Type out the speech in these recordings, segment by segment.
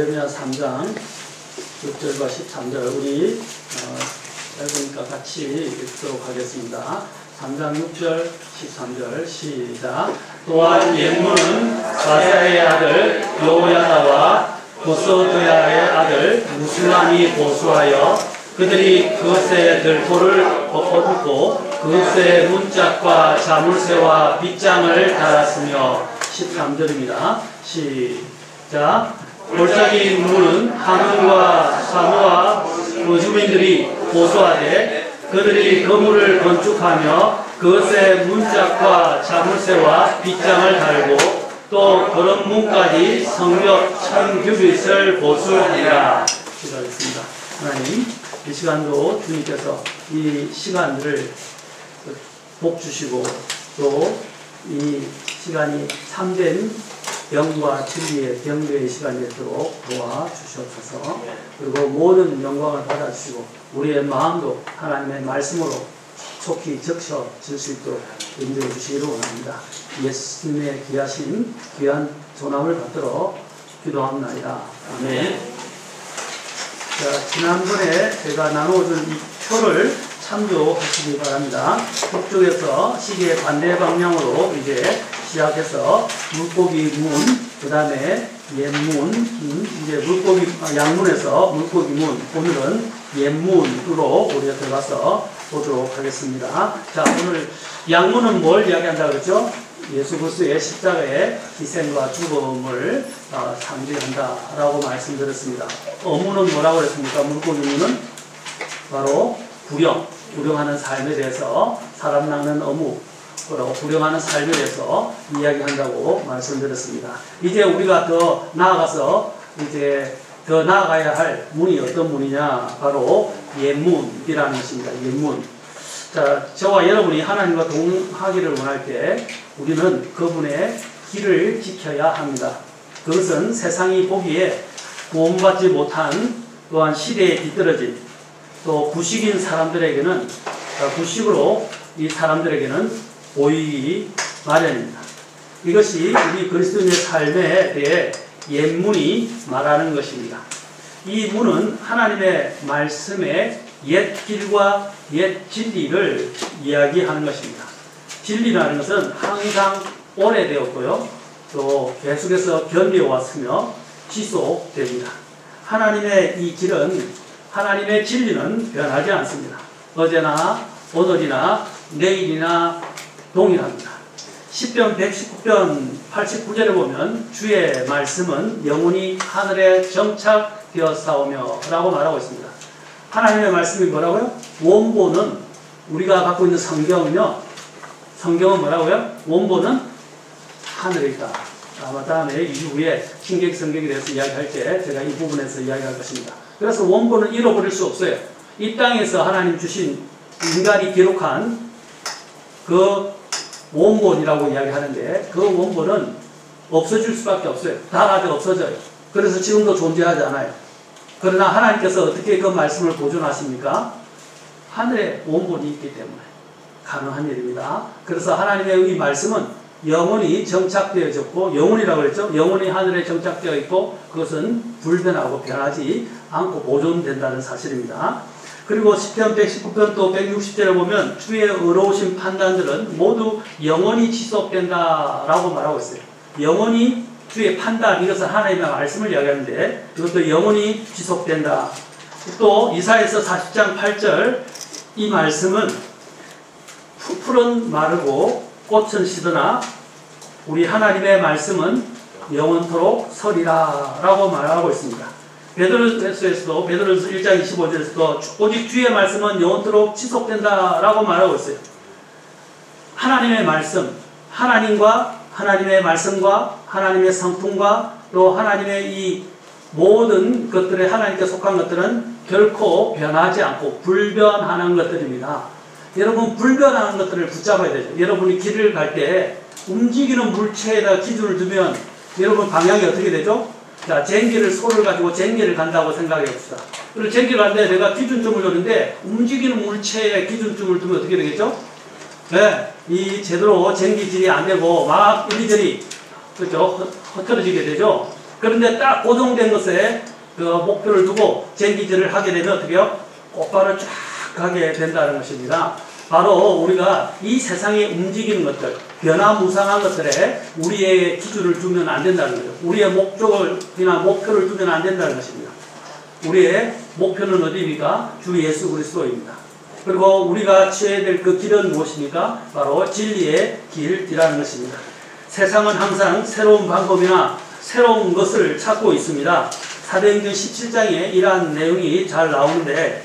예레미야 3장 6절과 13절 우리 짧으니까 같이 읽도록 하겠습니다. 3장 6절 13절 시작. 또한 옛문은 사세아의 아들 여호야다와 고소드야의 아들 무술람이 보수하여 그들이 그것의 들포를 엎어놓고 그것의 문짝과 자물쇠와 빗장을 달았으며 13절입니다. 시작. 골짜기 문은 하문과 사무와 그 주민들이 보수하되 그들이 그물을 건축하며 그것의 문짝과 자물쇠와 빗장을 달고 또 그런 문까지 성벽 1000규빗을 보수하니라. 기도하겠습니다. 하나님, 이 시간도 주님께서 이 시간들을 복 주시고 또 이 시간이 참된 영과 진리의 경배의 시간이 되도록 도와주시옵소서. 그리고 모든 영광을 받아주시고 우리의 마음도 하나님의 말씀으로 속히 적셔질 수 있도록 인도해 주시기를 원합니다. 예수님의 귀하신 귀한 조남을 받들어 기도합니다. 아멘. 자, 지난번에 제가 나누어준 이 표를 참조하시기 바랍니다. 북쪽에서 시계의 반대 방향으로 이제 시작해서 물고기 문, 그 다음에 옛문, 이제 물고기, 양문에서 물고기 문, 오늘은 옛문으로 우리가 들어가서 보도록 하겠습니다. 자, 오늘 양문은 뭘 이야기한다고 그랬죠? 예수 그리스도의 십자가의 희생과 죽음을 상징한다라고 말씀드렸습니다. 어문은 뭐라고 그랬습니까? 물고기 문은 바로 불영하는 삶에 대해서 사람 낳는 어무, 불영하는 삶에 대해서 이야기한다고 말씀드렸습니다. 이제 우리가 더 나아가서 이제 더 나아가야 할 문이 어떤 문이냐? 바로 옛문이라는 것입니다. 옛문. 자, 저와 여러분이 하나님과 동행하기를 원할 때 우리는 그분의 길을 지켜야 합니다. 그것은 세상이 보기에 구원받지 못한 또한 시대에 뒤떨어진 또 구식인 사람들에게는 구식으로 이 사람들에게는 보이기 마련입니다. 이것이 우리 그리스도인의 삶에 대해 옛문이 말하는 것입니다. 이 문은 하나님의 말씀의 옛 길과 옛 진리를 이야기하는 것입니다. 진리라는 것은 항상 오래되었고요. 또 계속해서 견뎌왔으며 지속됩니다. 하나님의 이 길은 하나님의 진리는 변하지 않습니다. 어제나 오늘이나 내일이나 동일합니다. 시편 119편 89절에 보면 주의 말씀은 영원히 하늘에 정착되었사오며 라고 말하고 있습니다. 하나님의 말씀이 뭐라고요? 원본은 우리가 갖고 있는 성경은요. 성경은 뭐라고요? 원본은 하늘에 있다. 아마 다음에 이후에 신약 성경에 대해서 이야기할 때 제가 이 부분에서 이야기할 것입니다. 그래서 원본은 잃어버릴 수 없어요. 이 땅에서 하나님 주신 인간이 기록한 그 원본이라고 이야기하는데 그 원본은 없어질 수밖에 없어요. 다 가져 없어져요. 그래서 지금도 존재하지 않아요. 그러나 하나님께서 어떻게 그 말씀을 보존하십니까? 하늘에 원본이 있기 때문에 가능한 일입니다. 그래서 하나님의 이 말씀은 영원히 정착되어졌고, 영원이라고 그랬죠? 영원히 하늘에 정착되어 있고 그것은 불변하고 변하지 않고 보존된다는 사실입니다. 그리고 시편 119편 또 160절에 보면 주의 의로우신 판단들은 모두 영원히 지속된다라고 말하고 있어요. 영원히 주의 판단, 이것은 하나님의 말씀을 이야기하는데 이것도 영원히 지속된다. 또 이사야서 40장 8절 이 말씀은 풀은 마르고 꽃은 시드나 우리 하나님의 말씀은 영원토록 서리라 라고 말하고 있습니다. 베드로서에서도 베드로서 1장 25절에서도 오직 주의 말씀은 영원토록 지속된다 라고 말하고 있어요. 하나님의 말씀, 하나님과 하나님의 말씀과 하나님의 성품과 또 하나님의 이 모든 것들에 하나님께 속한 것들은 결코 변하지 않고 불변하는 것들입니다. 여러분, 불변하는 것들을 붙잡아야 되죠. 여러분이 길을 갈 때 움직이는 물체에다 기준을 두면 여러분 방향이 어떻게 되죠? 자, 쟁기를 소를 가지고 쟁기를 간다고 생각해 봅시다. 그리고 쟁기를 가는데 내가 기준점을 놓는데 움직이는 물체에 기준점을 두면 어떻게 되겠죠? 네, 이 제대로 쟁기질이 안 되고 막 이리저리 그죠? 흩어지게 되죠. 그런데 딱 고정된 것에 그 목표를 두고 쟁기질을 하게 되면 어떻게 해요? 곧바로 쫙 가게 된다는 것입니다. 바로 우리가 이 세상에 움직이는 것들, 변화무쌍한 것들에 우리의 기준을 두면 안 된다는 거죠. 우리의 목적이나 목표를 두면 안 된다는 것입니다. 우리의 목표는 어디입니까? 주 예수 그리스도입니다. 그리고 우리가 취해야 될 그 길은 무엇입니까? 바로 진리의 길이라는 것입니다. 세상은 항상 새로운 방법이나 새로운 것을 찾고 있습니다. 사도행전 17장에 이러한 내용이 잘 나오는데,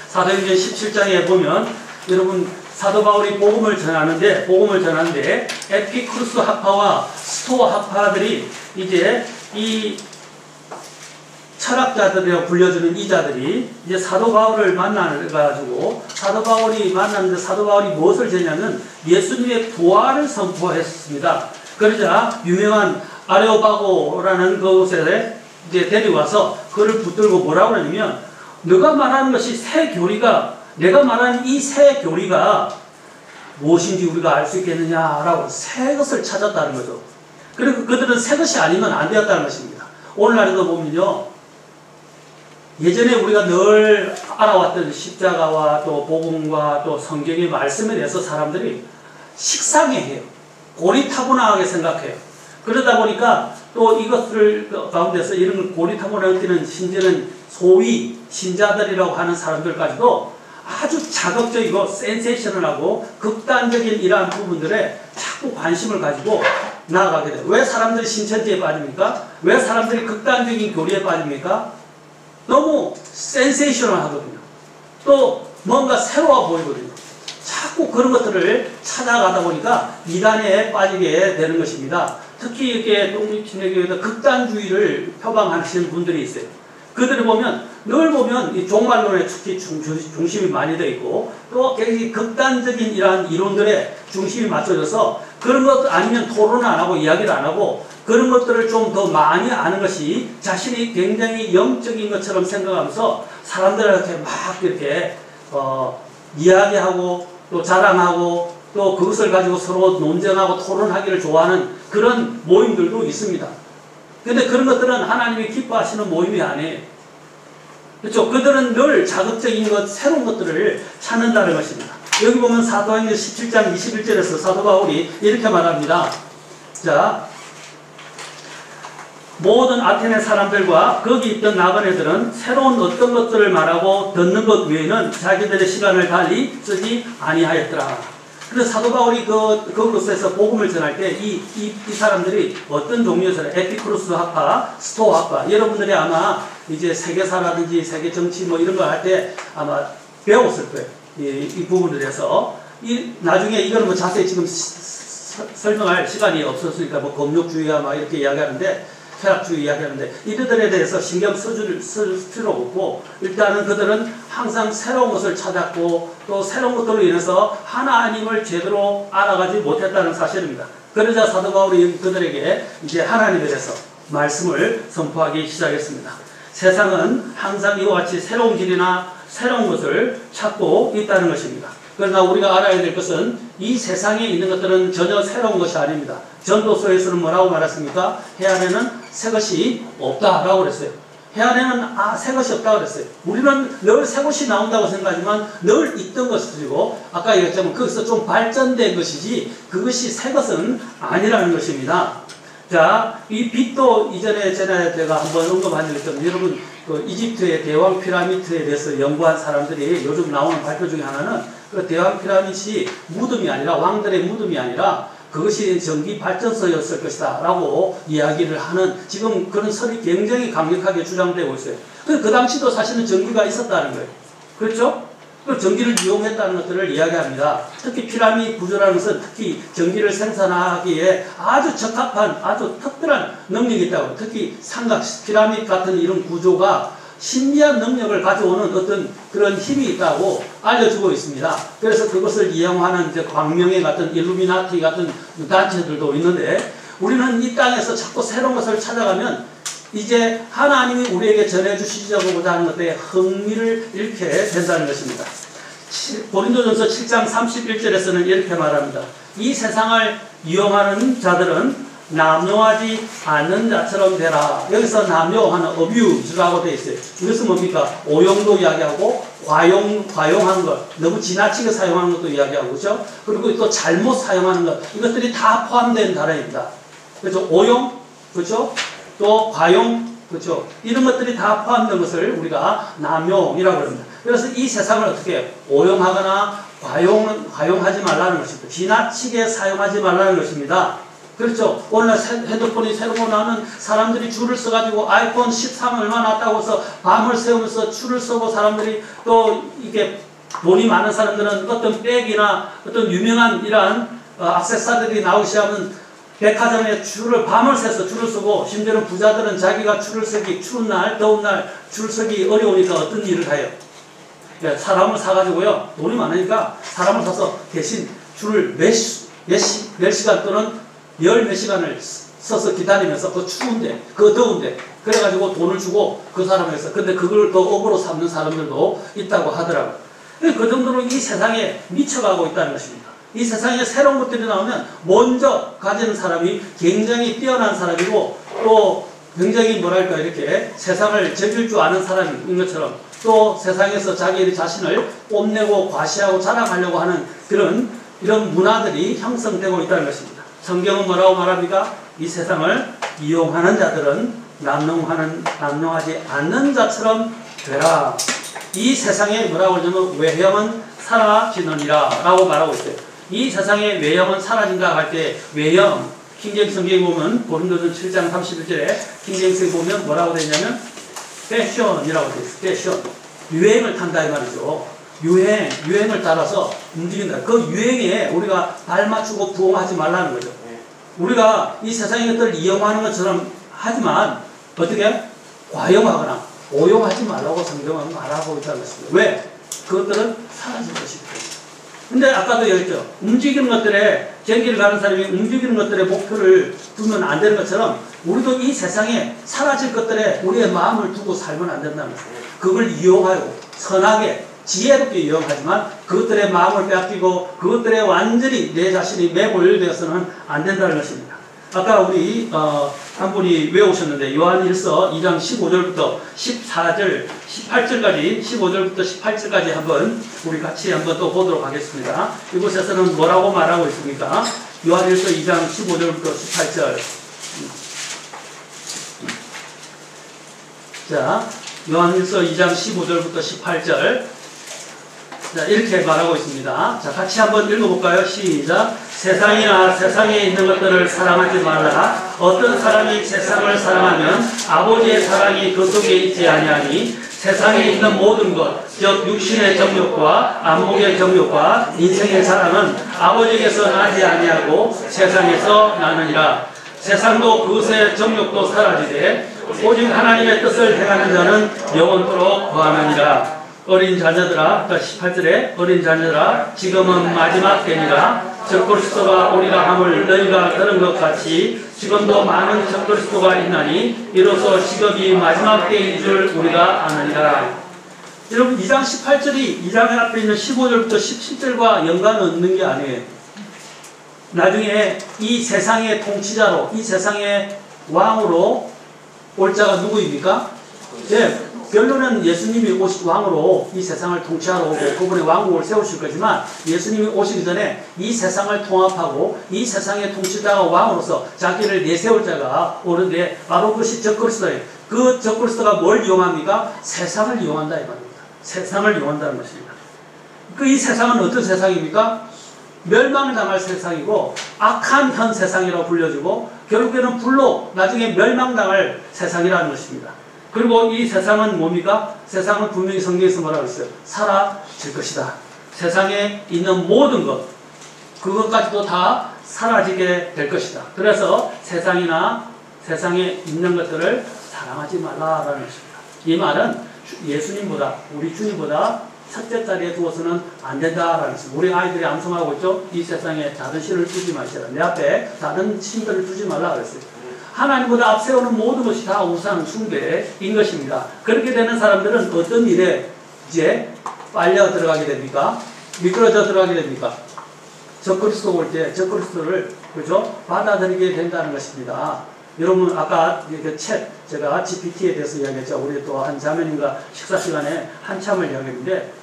사도행전 17장에 보면 여러분 사도 바울이 복음을 전하는데 에피쿠르스 학파와 스토아 학파들이 이제 이 철학자들이라고 불려주는 이자들이 이제 사도 바울을 만나가지고 사도 바울이 만났는데 사도 바울이 무엇을 전냐면 예수님의 부활을 선포했습니다. 그러자 유명한 아레오파고라는 그곳에 이제 데려와서 그를 붙들고 뭐라고 하냐면 너가 말하는 것이 새 교리가 내가 말하는 이 새 교리가 무엇인지 우리가 알 수 있겠느냐라고 새 것을 찾았다는 거죠. 그리고 그들은 새 것이 아니면 안 되었다는 것입니다. 오늘날에도 보면요. 예전에 우리가 늘 알아왔던 십자가와 또 복음과 또 성경의 말씀에 대해서 사람들이 식상해해요. 고리타분하게 생각해요. 그러다 보니까 또 이것을 가운데서 이런 걸 고리타분하게 느끼는 심지어는 소위 신자들이라고 하는 사람들까지도 아주 자극적이고 센세이셔널하고 극단적인 이러한 부분들에 자꾸 관심을 가지고 나아가게 돼요. 왜 사람들이 신천지에 빠집니까? 왜 사람들이 극단적인 교리에 빠집니까? 너무 센세이셔널 하거든요. 또 뭔가 새로워 보이거든요. 자꾸 그런 것들을 찾아가다 보니까 이단에 빠지게 되는 것입니다. 특히 이렇게 독립진영교회에서 극단주의를 표방하시는 분들이 있어요. 그들을 보면 늘 보면 이 종말론에 특히 중심이 많이 되어 있고 또 굉장히 극단적인 이러한 이론들에 중심이 맞춰져서 그런 것 아니면 토론을 안 하고 이야기를 안 하고 그런 것들을 좀 더 많이 아는 것이 자신이 굉장히 영적인 것처럼 생각하면서 사람들한테 막 이렇게 이야기하고 또 자랑하고 또 그것을 가지고 서로 논쟁하고 토론하기를 좋아하는 그런 모임들도 있습니다. 근데 그런 것들은 하나님이 기뻐하시는 모임이 아니에요. 그렇죠? 그들은 늘 자극적인 것, 새로운 것들을 찾는다는 것입니다. 여기 보면 사도행전 17장 21절에서 사도 바울이 이렇게 말합니다. 자, 모든 아테네 사람들과 거기 있던 나그네들은 새로운 어떤 것들을 말하고 듣는 것 외에는 자기들의 시간을 달리 쓰지 아니하였더라. 그래서 사도 바울이 그곳에서 복음을 전할 때 이 사람들이 어떤 종류에서 에피쿠르스 학파, 스토아 학파, 여러분들이 아마 이제 세계사라든지 세계 정치 뭐 이런 거 할 때 아마 배웠을 거예요. 이 부분들에서 나중에 이거는 뭐 자세히 지금 설명할 시간이 없었으니까 뭐 검욕주의야 막 이렇게 이야기하는데 철학주의 이야기하는데 이들에 대해서 신경 쓸 필요 없고 일단은 그들은 항상 새로운 것을 찾았고 또 새로운 것들로 인해서 하나님을 제대로 알아가지 못했다는 사실입니다. 그러자 사도 바울이 그들에게 이제 하나님에 대해서 말씀을 선포하기 시작했습니다. 세상은 항상 이와 같이 새로운 길이나 새로운 것을 찾고 있다는 것입니다. 그러나 우리가 알아야 될 것은 이 세상에 있는 것들은 전혀 새로운 것이 아닙니다. 전도서에서는 뭐라고 말했습니까? 해안에는 새 것이 없다라고 그랬어요. 해안에는 새 것이 없다고 그랬어요. 우리는 늘 새 것이 나온다고 생각하지만 늘 있던 것이고 아까 얘기했지만 거기서 좀 발전된 것이지 그것이 새 것은 아니라는 것입니다. 자, 이 빛도 이전에 제가 한번 언급한 적이 있거든요. 여러분 그 이집트의 대왕 피라미드에 대해서 연구한 사람들이 요즘 나오는 발표 중에 하나는 그 대왕 피라미드이 무덤이 아니라 왕들의 무덤이 아니라 그것이 전기 발전소였을 것이다 라고 이야기를 하는 지금 그런 설이 굉장히 강력하게 주장되고 있어요. 그 당시도 사실은 전기가 있었다는 거예요. 그렇죠? 그 전기를 이용했다는 것들을 이야기합니다. 특히 피라미드 구조라는 것은 특히 전기를 생산하기에 아주 적합한 아주 특별한 능력이 있다고. 특히 삼각 피라미드 같은 이런 구조가 신비한 능력을 가져오는 어떤 그런 힘이 있다고 알려주고 있습니다. 그래서 그것을 이용하는 이제 광명회 같은 일루미나티 같은 단체들도 있는데 우리는 이 땅에서 자꾸 새로운 것을 찾아가면 이제 하나님이 우리에게 전해주시려고 하는 것에 흥미를 잃게 된다는 것입니다. 고린도전서 7장 31절에서는 이렇게 말합니다. 이 세상을 이용하는 자들은 남용하지 않는 자처럼 되라. 여기서 남용하는 abuse라고 되어 있어요. 이것은 뭡니까? 오용도 이야기하고 과용하는 것, 너무 지나치게 사용하는 것도 이야기하고, 그렇죠? 그리고 또 잘못 사용하는 것, 이것들이 다 포함된 단어입니다. 그렇죠? 오용, 그렇죠? 또 과용, 그렇죠? 이런 것들이 다 포함된 것을 우리가 남용이라고 합니다. 그래서 이 세상을 어떻게 오용하거나 과용하지 말라는 것입니다. 지나치게 사용하지 말라는 것입니다. 그렇죠? 오늘날 핸드폰이 새로 나오는 사람들이 줄을 써가지고 아이폰 13 얼마 났다고 해서 밤을 새우면서 줄을 서고 사람들이 또 이게 돈이 많은 사람들은 어떤 백이나 어떤 유명한 이러한 액세서리들이 나오기 시작하면 백화점에 밤을 새서 줄을 서고, 심지어는 부자들은 자기가 줄을 서기, 추운 날, 더운 날 줄 서기 어려우니까 어떤 일을 해요? 사람을 사가지고요, 돈이 많으니까 사람을 사서 대신 줄을 몇 시간 또는 몇 시간을 서서 기다리면서 그 추운데, 그 더운데, 그래가지고 돈을 주고 그 사람에서, 근데 그걸 더 업으로 삼는 사람들도 있다고 하더라고요. 그 정도로 이 세상에 미쳐가고 있다는 것입니다. 이 세상에 새로운 것들이 나오면 먼저 가지는 사람이 굉장히 뛰어난 사람이고, 또 굉장히 뭐랄까 이렇게 세상을 즐길 줄 아는 사람인 것처럼, 또 세상에서 자기 자신을 뽐내고 과시하고 자랑하려고 하는 이런 문화들이 형성되고 있다는 것입니다. 성경은 뭐라고 말합니까? 이 세상을 이용하는 자들은 남용하지 않는 자처럼 되라. 이 세상에 뭐라고 하냐면 외형은 사라지느니라 라고 말하고 있어요. 이 세상의 외형은 사라진다 할 때 외형, 킹제임스 성경에 보면 고린도전 7장 31절에 킹제임스에 보면 뭐라고 되어 있냐면 패션이라고 되어 있어요. 패션. 유행을 탄다 이 말이죠. 유행을 따라서 움직인다. 그 유행에 우리가 발맞추고 부응하지 말라는 거죠. 우리가 이 세상의 것들을 이용하는 것처럼 하지만 어떻게? 과용하거나 오용하지 말라고 성경은 말하고 있다는 것입니다. 왜? 그것들은 사라질 것이기 때문에. 근데 아까도 얘기했죠. 움직이는 것들에, 전기를 가는 사람이 움직이는 것들에 목표를 두면 안 되는 것처럼 우리도 이 세상에 사라질 것들에 우리의 마음을 두고 살면 안 된다는 것입니다. 그걸 이용하고 선하게 지혜롭게 이용하지만 그것들의 마음을 빼앗기고 그것들에 완전히 내 자신이 매몰되어서는 안 된다는 것입니다. 아까 우리 한 분이 외우셨는데 요한일서 2장 15절부터 14절, 18절까지 15절부터 18절까지 한번 우리 같이 한번 또 보도록 하겠습니다. 이곳에서는 뭐라고 말하고 있습니까? 요한일서 2장 15절부터 18절. 자, 요한일서 2장 15절부터 18절. 자, 이렇게 말하고 있습니다. 자, 같이 한번 읽어볼까요? 시작. 세상이나 세상에 있는 것들을 사랑하지 말라. 어떤 사람이 세상을 사랑하면 아버지의 사랑이 그 속에 있지 아니하니 세상에 있는 모든 것, 즉 육신의 정욕과 안목의 정욕과 인생의 사랑은 아버지에게서 나지 아니하고 세상에서 나느니라. 세상도 그것의 정욕도 사라지되 오직 하나님의 뜻을 행하는 자는 영원토록 거하느니라. 어린 자녀들아, 18절에 어린 자녀들아 지금은 마지막 때니라. 적그리스도가 오리라 함을 너희가 들은 것 같이 지금도 많은 적그리스도가 있나니 이로써 시급이 마지막 때인 줄 우리가 아느니라. 여러분 2장 18절이 2장 앞에 있는 15절부터 17절과 연관은 없는 게 아니에요. 나중에 이 세상의 통치자로, 이 세상의 왕으로 올 자가 누구입니까? 네, 결론은 예수님이 왕으로 이 세상을 통치하러 오고 그분의 왕국을 세우실 거지만 예수님이 오시기 전에 이 세상을 통합하고 이 세상의 통치자가 왕으로서 자기를 내세울 자가 오는데 바로 그것이 적그리스도예요. 그 적그리스도가 뭘 이용합니까? 세상을 이용한다 이 말입니다. 세상을 이용한다는 것입니다. 이 세상은 어떤 세상입니까? 멸망을 당할 세상이고 악한 현 세상이라고 불려지고 결국에는 불로 나중에 멸망당할 세상이라는 것입니다. 그리고 이 세상은 뭡니까? 세상은 분명히 성경에서 뭐라고 했어요? 사라질 것이다. 세상에 있는 모든 것, 그것까지도 다 사라지게 될 것이다. 그래서 세상이나 세상에 있는 것들을 사랑하지 말라라는 것입니다. 이 말은 예수님보다, 우리 주님보다 첫째 자리에 두어서는 안 된다라는 것입니다. 우리 아이들이 암송하고 있죠? 이 세상에 다른 신을 두지 마시라. 내 앞에 다른 신들을 두지 말라 그랬어요. 하나님보다 앞세우는 모든 것이 다 우상 숭배인 것입니다. 그렇게 되는 사람들은 어떤 일에 이제 빨려 들어가게 됩니까? 미끄러져 들어가게 됩니까? 적그리스도 올 때 적그리스도를 그죠? 받아들이게 된다는 것입니다. 여러분 아까 그 제가 GPT에 대해서 이야기했죠. 우리 또 한 자매님과 식사 시간에 한참을 이야기했는데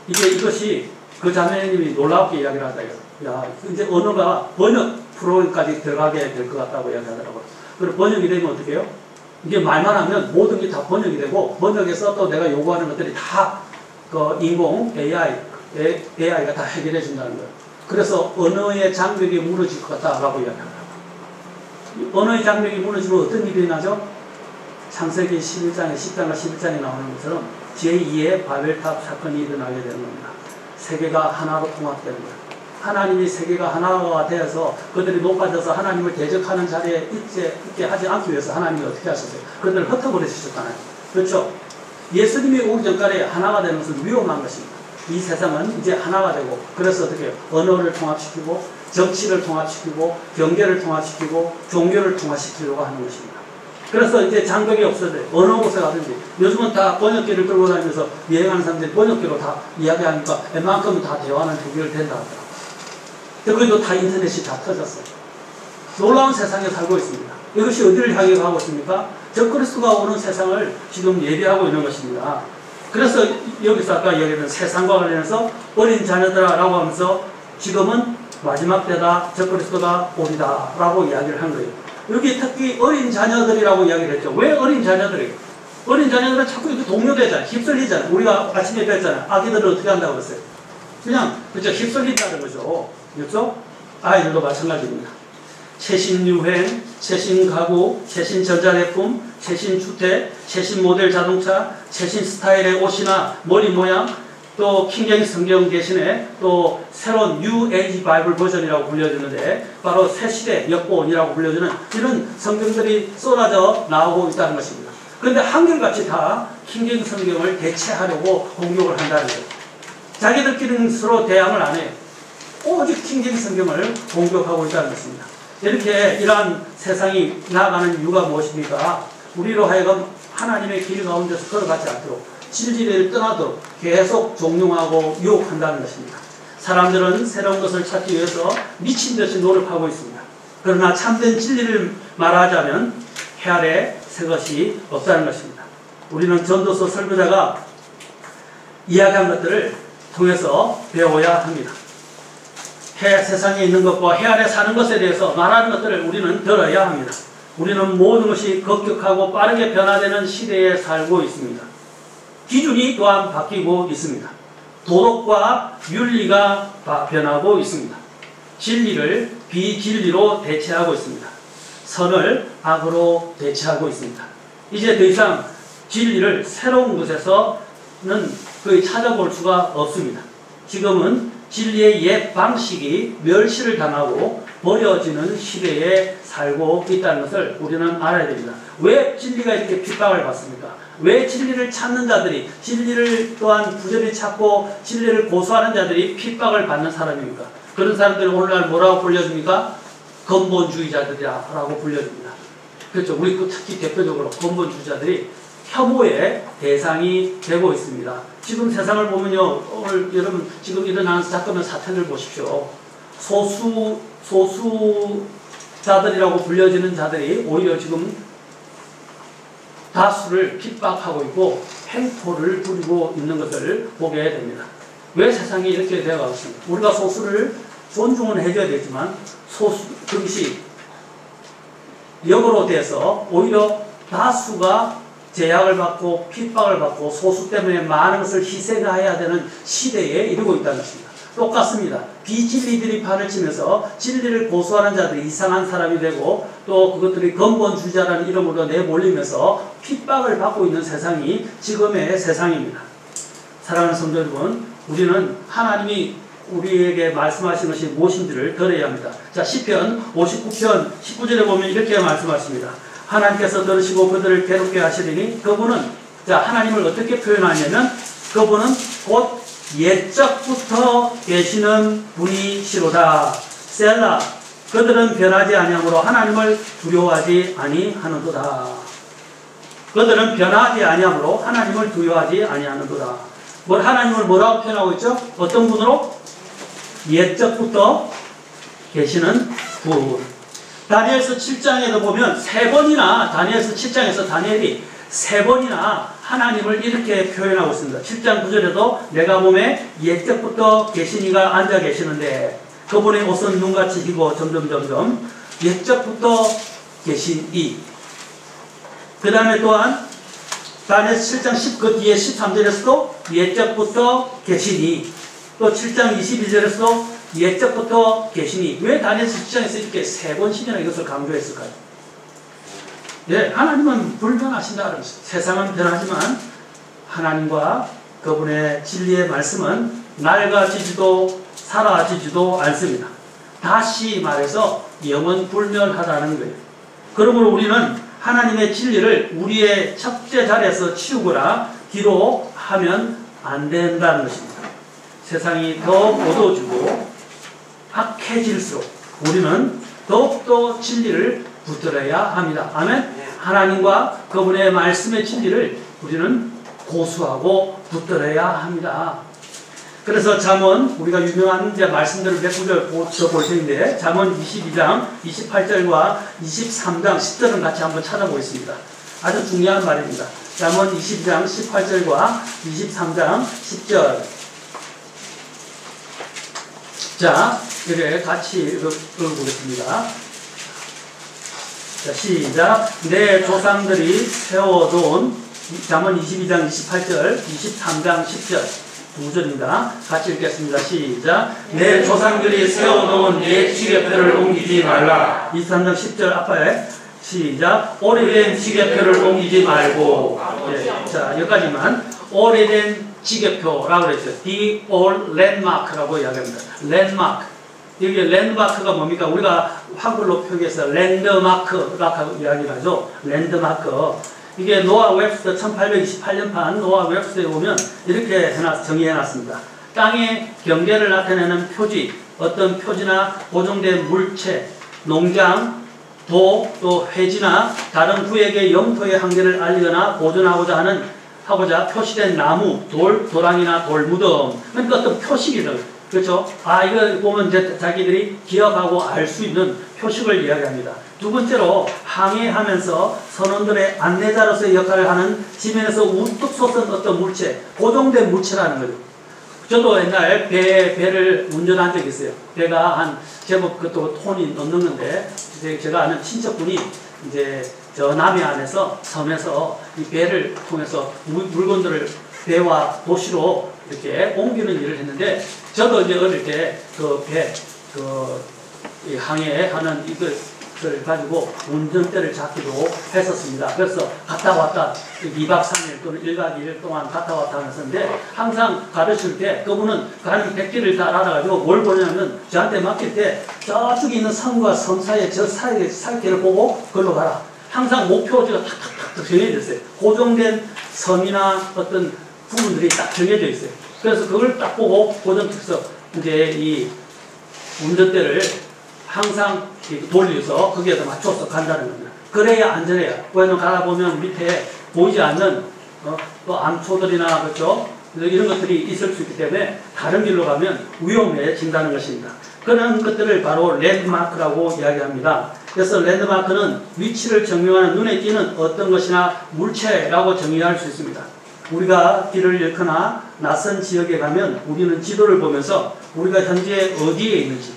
이것이 그 자매님이 놀랍게 이야기를 하다요. 야, 이제 언어가 번역 프로그램까지 들어가게 될 것 같다고 이야기하더라고요. 그리고 번역이 되면 어떻게 해요? 이게 말만 하면 모든 게 다 번역이 되고 번역에서 또 내가 요구하는 것들이 다 그 인공 AI가 다 해결해 준다는 거예요. 그래서 언어의 장벽이 무너질 것 같다라고 이야기합니다. 언어의 장벽이 무너지면 어떤 일이 나죠? 창세기 11장에 10장과 11장에 나오는 것처럼 제2의 바벨탑 사건이 일어나게 되는 겁니다. 세계가 하나로 통합되는 거예요. 하나님이 세계가 하나가 되어서 그들이 높아져서 하나님을 대적하는 자리에 있게 하지 않기 위해서 하나님이 어떻게 하셨어요? 그들을 흩어버리셨잖아요. 그렇죠? 예수님이 오기 전까지 하나가 되는 것은 위험한 것입니다. 이 세상은 이제 하나가 되고 그래서 어떻게 해요? 언어를 통합시키고 정치를 통합시키고 경제를 통합시키고 종교를 통합시키려고 하는 것입니다. 그래서 이제 장벽이 없어져요. 어느 곳에 가든지 요즘은 다 번역기를 끌고 다니면서 여행하는 사람들이 번역기로 다 이야기하니까 웬만큼은 다 대화는 해결된다 하더라고요. 그것도 다 인터넷이 다 터졌어요. 놀라운 세상에 살고 있습니다. 이것이 어디를 향해 가고 있습니까? 적그리스도가 오는 세상을 지금 예비하고 있는 것입니다. 그래서 여기서 아까 얘기했던 세상과 관련해서 어린 자녀들아라고 하면서 지금은 마지막 때다 적그리스도가 오리다 라고 이야기를 한 거예요. 여기 특히 어린 자녀들이라고 이야기를 했죠. 왜 어린 자녀들이에요? 어린 자녀들은 자꾸 이렇게 동요되잖아요. 휩쓸리잖아요. 우리가 아침에 뵀잖아요. 아기들은 어떻게 한다고 그랬어요? 그냥 그죠? 휩쓸린다는 거죠. 그렇죠? 아이들도 마찬가지입니다. 최신 유행, 최신 가구, 최신 전자제품, 최신 주택, 최신 모델 자동차, 최신 스타일의 옷이나 머리 모양, 또 킹제임스 성경 대신에 또 새로운 뉴 에이지 바이블 버전이라고 불려지는데 바로 새시대 역본이라고 불려지는 이런 성경들이 쏟아져 나오고 있다는 것입니다. 그런데 한결같이 다 킹제임스 성경을 대체하려고 공격을 한다는 거예요. 자기들끼리는 서로 대항을 안 해요. 오직 킹제임스 성경을 공격하고 있다는 것입니다. 이렇게 이러한 세상이 나아가는 이유가 무엇입니까? 우리로 하여금 하나님의 길 가운데서 걸어가지 않도록 진리를 떠나도록 계속 종용하고 유혹한다는 것입니다. 사람들은 새로운 것을 찾기 위해서 미친 듯이 노력하고 있습니다. 그러나 참된 진리를 말하자면 해 아래 새 것이 없다는 것입니다. 우리는 전도서 설교자가 이야기한 것들을 통해서 배워야 합니다. 세상에 있는 것과 해 아래 사는 것에 대해서 말하는 것들을 우리는 들어야 합니다. 우리는 모든 것이 급격하고 빠르게 변화되는 시대에 살고 있습니다. 기준이 또한 바뀌고 있습니다. 도덕과 윤리가 변하고 있습니다. 진리를 비진리로 대체하고 있습니다. 선을 악으로 대체하고 있습니다. 이제 더 이상 진리를 새로운 곳에서는 거의 찾아볼 수가 없습니다. 지금은 진리의 옛 방식이 멸시를 당하고 버려지는 시대에 살고 있다는 것을 우리는 알아야 됩니다. 왜 진리가 이렇게 핍박을 받습니까? 왜 진리를 찾는 자들이, 진리를 또한 부지런히 찾고 진리를 고수하는 자들이 핍박을 받는 사람입니까? 그런 사람들이 오늘날 뭐라고 불려줍니까? 근본주의자들이라고 불려줍니다. 그렇죠. 우리 특히 대표적으로 근본주의자들이 혐오의 대상이 되고 있습니다. 지금 세상을 보면요, 오늘 여러분 지금 일어나는 사건의 사태를 보십시오. 소수자들이라고 불려지는 자들이 오히려 지금 다수를 핍박하고 있고 횡포를 부리고 있는 것을 보게 됩니다. 왜 세상이 이렇게 되어가고 있습니까? 우리가 소수를 존중은 해줘야 되지만 그것이 역으로 돼서 오히려 다수가 제약을 받고 핍박을 받고 소수 때문에 많은 것을 희생해야 되는 시대에 이르고 있다는 것입니다. 똑같습니다. 비진리들이 판을 치면서 진리를 고수하는 자들이 이상한 사람이 되고 또 그것들이 근본주의자라는 이름으로 내몰리면서 핍박을 받고 있는 세상이 지금의 세상입니다. 사랑하는 성도 여러분, 우리는 하나님이 우리에게 말씀하신 것이 무엇인지를 들어야 합니다. 자, 시편 59편 19절에 보면 이렇게 말씀하십니다. 하나님께서 들으시고 그들을 괴롭게 하시리니 그분은, 자, 하나님을 어떻게 표현하냐면 그분은 곧 옛적부터 계시는 분이시로다. 셀라. 그들은 변하지 아니하므로 하나님을 두려워하지 아니하는도다. 그들은 변하지 아니하므로 하나님을 두려워하지 아니하는도다. 하나님을 뭐라고 표현하고 있죠? 어떤 분으로? 옛적부터 계시는 분. 다니엘서 7장에도 보면 세 번이나 다니엘서 7장에서 다니엘이 세 번이나 하나님을 이렇게 표현하고 있습니다. 7장 9절에도 내가 몸에 옛적부터 계신 이가 앉아 계시는데 그분의 옷은 눈같이 희고 점점 옛적부터 계신 이. 그 다음에 또한 다니엘서 7장 10 그 뒤에 13절에서도 옛적부터 계시니 또 7장 22절에서도 옛적부터 계시니. 왜 다니엘서 7장에서 이렇게 세 번씩이나 이것을 강조했을까요? 예, 하나님은 불변하신다. 세상은 변하지만 하나님과 그분의 진리의 말씀은 낡아지지도 사라지지도 않습니다. 다시 말해서 영원 불멸하다는 거예요. 그러므로 우리는 하나님의 진리를 우리의 첫째 자리에서 치우거나 뒤로 하면 안 된다는 것입니다. 세상이 더욱 어두워지고 악해질수록 우리는 더욱더 진리를 붙들어야 합니다. 아멘. 하나님과 그분의 말씀의 진리를 우리는 고수하고 붙들어야 합니다. 그래서 잠언, 우리가 유명한 이제 말씀들을 몇 구절 볼 텐데, 잠언 22장 28절과 23장 10절은 같이 한번 찾아보겠습니다. 아주 중요한 말입니다. 잠언 22장 18절과 23장 10절. 자, 이렇게 같이 읽어보겠습니다. 자, 시작. 내 조상들이 세워놓은 잠언 22장 28절, 23장 10절 두 절입니다. 같이 읽겠습니다. 시작. 내 조상들이 세워놓은 옛 지계표를 옮기지 말라. 23장 10절 앞에 시작. 오래된 지계표를 옮기지 말고. 네. 자, 여기까지만. 오래된 지계표라고 그랬죠. The old landmark라고 이야기합니다. landmark. 여기 랜드마크가 뭡니까? 우리가 한글로 표기해서 랜드마크라고 이야기하죠. 랜드마크. 이게 노아 웹스터 1828년판 노아 웹스터에 보면 이렇게 정의해놨습니다. 땅의 경계를 나타내는 표지, 어떤 표지나 고정된 물체, 농장, 도, 또 회지나 다른 구역의 영토의 한계를 알리거나 보존하고자 표시된 나무, 돌, 도랑이나 돌무덤. 그러니까 어떤 표식이들. 그렇죠? 아, 이거 보면 이제 자기들이 기억하고 알 수 있는 표식을 이야기합니다. 두 번째로 항해하면서 선원들의 안내자로서의 역할을 하는 지면에서 우뚝 솟은 어떤 물체, 고정된 물체라는 거죠. 저도 옛날 배를 운전한 적이 있어요. 배가 한 제법 그것도 톤이 넘는 건데, 제가 아는 친척분이 이제 저 남해안에서 섬에서 이 배를 통해서 물건들을 배와 도시로 이렇게 옮기는 일을 했는데, 저도 이제 어릴 때 그 배, 이 항해하는 이것을 가지고 운전대를 잡기도 했었습니다. 그래서 갔다 왔다 2박 3일 또는 1박 2일 동안 갔다 왔다 하면서인데, 항상 가르칠 때 그분은 가는 백길을 다 알아가지고 뭘 보냐면 저한테 맡길 때 저쪽에 있는 섬과 섬 사이에 저 사이의 살길을 보고 그걸로 가라. 항상 목표지가 탁탁탁 정해져 있어요. 고정된 섬이나 어떤 부분들이 딱 정해져 있어요. 그래서 그걸 딱 보고 고정해서 이제 이 운전대를 항상 돌려서 거기에서 맞춰서 간다는 겁니다. 그래야 안전해요. 왜냐면 가다 보면 밑에 보이지 않는 또 암초들이나 그렇죠? 이런 것들이 있을 수 있기 때문에 다른 길로 가면 위험해진다는 것입니다. 그런 것들을 바로 랜드마크라고 이야기합니다. 그래서 랜드마크는 위치를 증명하는 눈에 띄는 어떤 것이나 물체라고 정의할 수 있습니다. 우리가 길을 잃거나 낯선 지역에 가면 우리는 지도를 보면서 우리가 현재 어디에 있는지,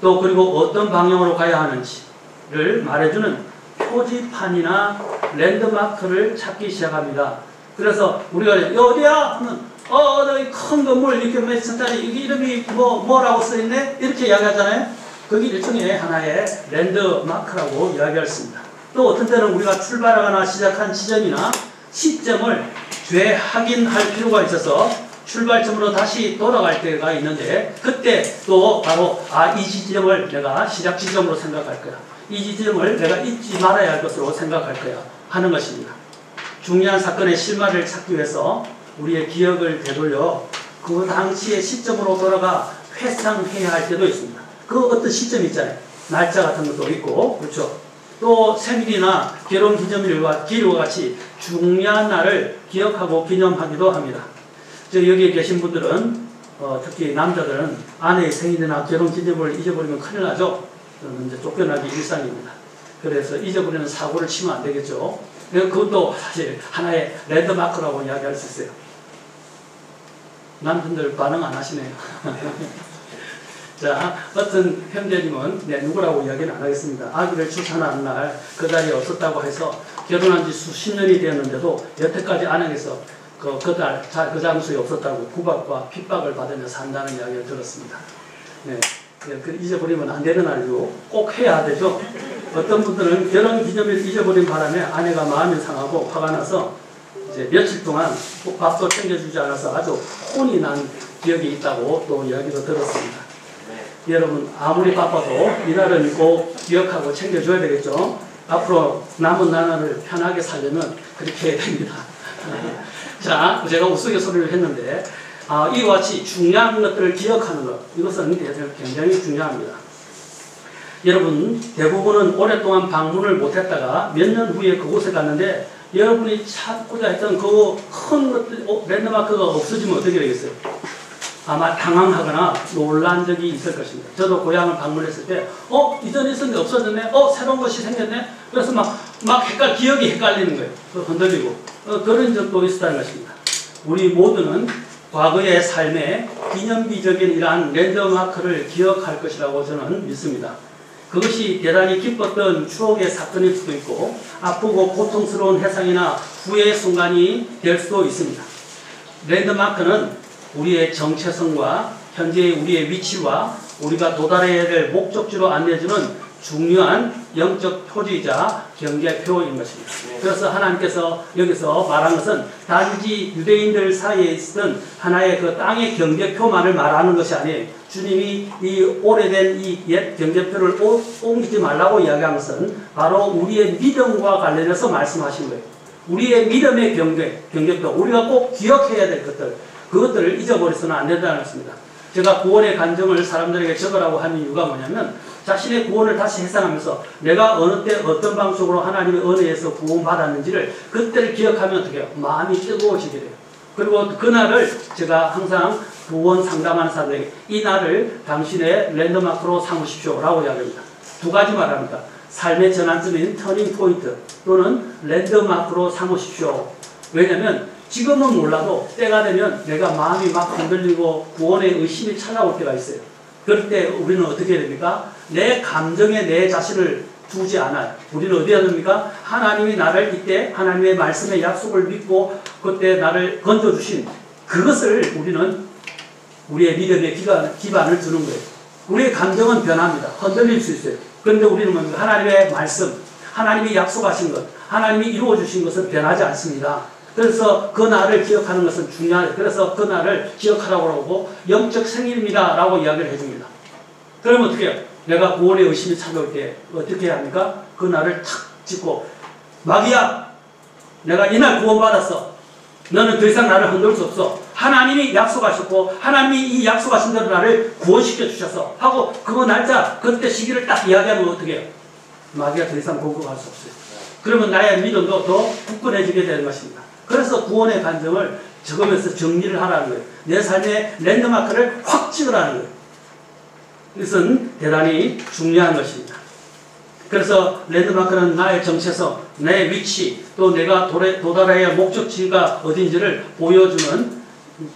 또 그리고 어떤 방향으로 가야 하는지를 말해주는 표지판이나 랜드마크를 찾기 시작합니다. 그래서 우리가 어디야? 하면 저기 큰 건물 이렇게 몇 층짜리 이게 이름이 뭐라고 써있네? 이렇게 이야기하잖아요. 그게 일종의 하나의 랜드마크라고 이야기할 수 있습니다. 또 어떤 때는 우리가 출발하거나 시작한 지점이나 시점을 재확인할 필요가 있어서 출발점으로 다시 돌아갈 때가 있는데, 그때 또 바로 이 지점을 내가 시작 지점으로 생각할 거야. 이 지점을 내가 잊지 말아야 할 것으로 생각할 거야 하는 것입니다. 중요한 사건의 실마리를 찾기 위해서 우리의 기억을 되돌려 그 당시의 시점으로 돌아가 회상해야 할 때도 있습니다. 그 어떤 시점이 있잖아요. 날짜 같은 것도 있고, 그렇죠. 또 생일이나 결혼 기념일과 기일과 같이 중요한 날을 기억하고 기념하기도 합니다. 여기에 계신 분들은 특히 남자들은 아내의 생일이나 결혼 기념일을 잊어버리면 큰일 나죠. 저는 이제 쫓겨나기 일상입니다. 그래서 잊어버리는 사고를 치면 안 되겠죠. 그것도 사실 하나의 랜드마크라고 이야기할 수 있어요. 남편들 반응 안 하시네요. 자, 어떤 형제님은 누구라고 이야기는 안 하겠습니다. 아기를 출산하는 날 그 자리에 없었다고 해서 결혼한 지 수십 년이 되었는데도 여태까지 안양에서 그 장소에 없었다고 구박과 핍박을 받으며 산다는 이야기를 들었습니다. 네, 잊어버리면 안 되는 알고 꼭 해야 되죠. 어떤 분들은 결혼 기념일 잊어버린 바람에 아내가 마음이 상하고 화가 나서 이제 며칠 동안 밥도 챙겨주지 않아서 아주 혼이 난 기억이 있다고 또 이야기도 들었습니다. 여러분 아무리 바빠도 이날은 꼭 기억하고 챙겨줘야 되겠죠. 앞으로 남은 나날을 편하게 살려면 그렇게 해야 됩니다. 자, 제가 우스갯소리를 했는데 이와 같이 중요한 것들을 기억하는 것, 이것은 굉장히 중요합니다. 여러분 대부분은 오랫동안 방문을 못했다가 몇 년 후에 그곳에 갔는데 여러분이 찾고자 했던 그 큰 것들, 랜드마크가 없어지면 어떻게 되겠어요? 아마 당황하거나 놀란 적이 있을 것입니다. 저도 고향을 방문했을 때 이전에 있었는데 없어졌네? 새로운 것이 생겼네? 그래서 기억이 헷갈리는 거예요. 흔들리고. 그런 적도 있었다는 것입니다. 우리 모두는 과거의 삶에 기념비적인 이러한 랜드마크를 기억할 것이라고 저는 믿습니다. 그것이 대단히 기뻤던 추억의 사건일 수도 있고 아프고 고통스러운 해상이나 후회의 순간이 될 수도 있습니다. 랜드마크는 우리의 정체성과 현재의 우리의 위치와 우리가 도달해야 될 목적지로 안내해주는 중요한 영적 표지이자 경계표인 것입니다. 그래서 하나님께서 여기서 말한 것은 단지 유대인들 사이에 있던 하나의 그 땅의 경계표만을 말하는 것이 아니에요. 주님이 이 오래된 이 옛 경계표를 옮기지 말라고 이야기한 것은 바로 우리의 믿음과 관련해서 말씀하신 거예요. 우리의 믿음의 경계표, 우리가 꼭 기억해야 될 것들, 그것들을 잊어버려서는 안 된다는 것입니다. 제가 구원의 간증을 사람들에게 적으라고 하는 이유가 뭐냐면 자신의 구원을 다시 회상하면서 내가 어느 때 어떤 방식으로 하나님의 은혜에서 구원받았는지를 그때를 기억하면 어떻게 해요? 마음이 뜨거워지게 돼요. 그리고 그날을 제가 항상 구원 상담하는 사람들에게 이 날을 당신의 랜드마크로 삼으십시오 라고 이야기합니다. 두 가지 말합니다. 삶의 전환점인 터닝 포인트 또는 랜드마크로 삼으십시오. 왜냐하면 지금은 몰라도 때가 되면 내가 마음이 막 흔들리고 구원의 의심이 찾아올 때가 있어요. 그럴 때 우리는 어떻게 해야 됩니까? 내 감정에 내 자신을 두지 않아요. 우리는 어디 해야 됩니까? 하나님이 나를 이때 하나님의 말씀의 약속을 믿고 그때 나를 건져주신 그것을 우리는 우리의 믿음의 기반을 두는 거예요. 우리의 감정은 변합니다. 흔들릴 수 있어요. 그런데 우리는 뭡니까? 하나님의 말씀, 하나님이 약속하신 것, 하나님이 이루어주신 것은 변하지 않습니다. 그래서 그 날을 기억하는 것은 중요해요. 그래서 그 날을 기억하라고 하고 영적 생일입니다 라고 이야기를 해줍니다. 그러면 어떻게 해요? 내가 구원의 의심이 찾아올 때 어떻게 해야 합니까? 그 날을 탁 짚고 마귀야 내가 이날 구원받았어. 너는 더 이상 나를 흔들 수 없어. 하나님이 약속하셨고 하나님이 이 약속하신 대로 나를 구원시켜 주셔서 하고 그 날짜 그때 시기를 딱 이야기하면 어떻게 해요? 마귀가 더 이상 공격할 수 없어요. 그러면 나의 믿음도 더 굳건해지게 되는 것입니다. 그래서 구원의 간증을 적으면서 정리를 하라는 거예요. 내 삶의 랜드마크를 확 찍으라는 거예요. 이것은 대단히 중요한 것입니다. 그래서 랜드마크는 나의 정체성, 내 위치, 또 내가 도달해야 할 목적지가 어딘지를 보여주는,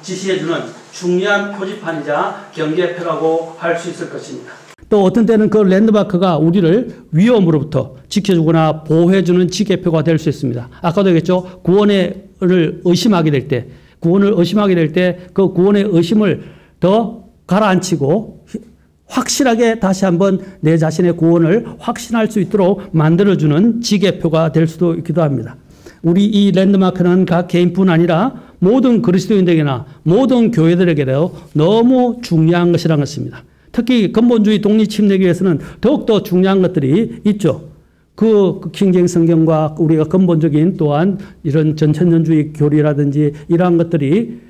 지시해주는 중요한 표지판이자 경계표라고 할 수 있을 것입니다. 또 어떤 때는 그 랜드마크가 우리를 위험으로부터 지켜주거나 보호해주는 지계표가 될 수 있습니다. 아까도 얘기했죠. 구원을 의심하게 될 때, 그 구원의 의심을 더 가라앉히고 확실하게 다시 한번 내 자신의 구원을 확신할 수 있도록 만들어주는 지계표가 될 수도 있기도 합니다. 우리 이 랜드마크는 각 개인뿐 아니라 모든 그리스도인들에게나 모든 교회들에게도 너무 중요한 것이라는 것입니다. 특히 근본주의 독립침례교회에서는 더욱더 중요한 것들이 있죠. 그 킹제임 성경과 우리가 근본적인 또한 이런 전천년주의 교리라든지 이러한 것들이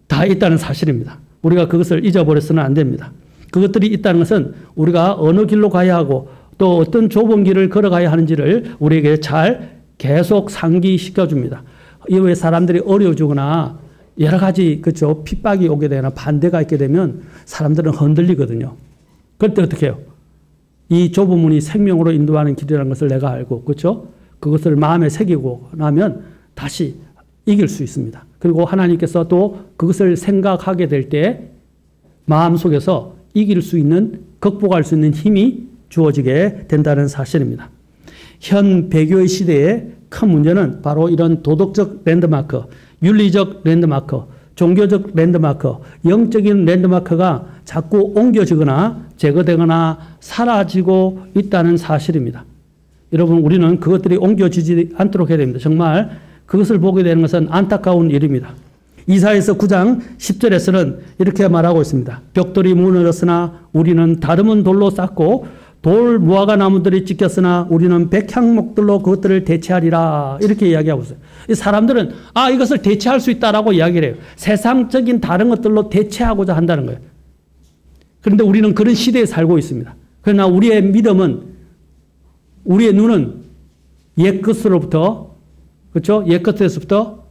다 있다는 사실입니다. 우리가 그것을 잊어버려서는 안 됩니다. 그것들이 있다는 것은 우리가 어느 길로 가야 하고 또 어떤 좁은 길을 걸어가야 하는지를 우리에게 잘 계속 상기시켜 줍니다. 이후에 사람들이 어려워지거나 여러 가지 그렇죠 핍박이 오게 되거나 반대가 있게 되면 사람들은 흔들리거든요. 그럴 때 어떻게 해요? 이 좁은 문이 생명으로 인도하는 길이라는 것을 내가 알고, 그렇죠? 그것을 마음에 새기고 나면 다시 이길 수 있습니다. 그리고 하나님께서 또 그것을 생각하게 될 때 마음속에서 이길 수 있는, 극복할 수 있는 힘이 주어지게 된다는 사실입니다. 현 배교의 시대의 큰 문제는 바로 이런 도덕적 랜드마크, 윤리적 랜드마크, 종교적 랜드마크, 영적인 랜드마크가 자꾸 옮겨지거나 제거되거나 사라지고 있다는 사실입니다. 여러분, 우리는 그것들이 옮겨지지 않도록 해야 됩니다. 정말 그것을 보게 되는 것은 안타까운 일입니다. 이사야서 9장 10절에서는 이렇게 말하고 있습니다. 벽돌이 무너졌으나 우리는 다름은 돌로 쌓고 돌 무화과 나무들이 찢겼으나 우리는 백향목들로 그것들을 대체하리라. 이렇게 이야기하고 있어요. 이 사람들은 이것을 대체할 수 있다라고 이야기를 해요. 세상적인 다른 것들로 대체하고자 한다는 거예요. 그런데 우리는 그런 시대에 살고 있습니다. 그러나 우리의 믿음은, 우리의 눈은 옛것으로부터, 그렇죠? 옛것에서부터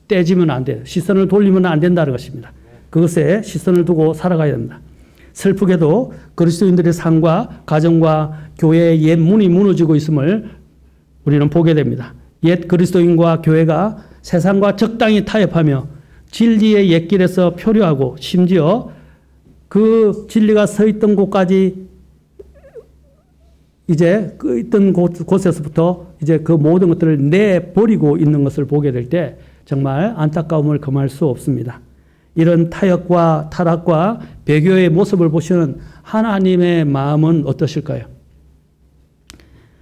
떼지면 안 돼요. 시선을 돌리면 안 된다는 것입니다. 그것에 시선을 두고 살아가야 됩니다. 슬프게도 그리스도인들의 삶과 가정과 교회의 옛 문이 무너지고 있음을 우리는 보게 됩니다. 옛 그리스도인과 교회가 세상과 적당히 타협하며 진리의 옛길에서 표류하고 심지어 그 진리가 서 있던 곳까지 이제 그 있던 곳에서부터 이제 그 모든 것들을 내버리고 있는 것을 보게 될 때 정말 안타까움을 금할 수 없습니다. 이런 타협과 타락과 배교의 모습을 보시는 하나님의 마음은 어떠실까요?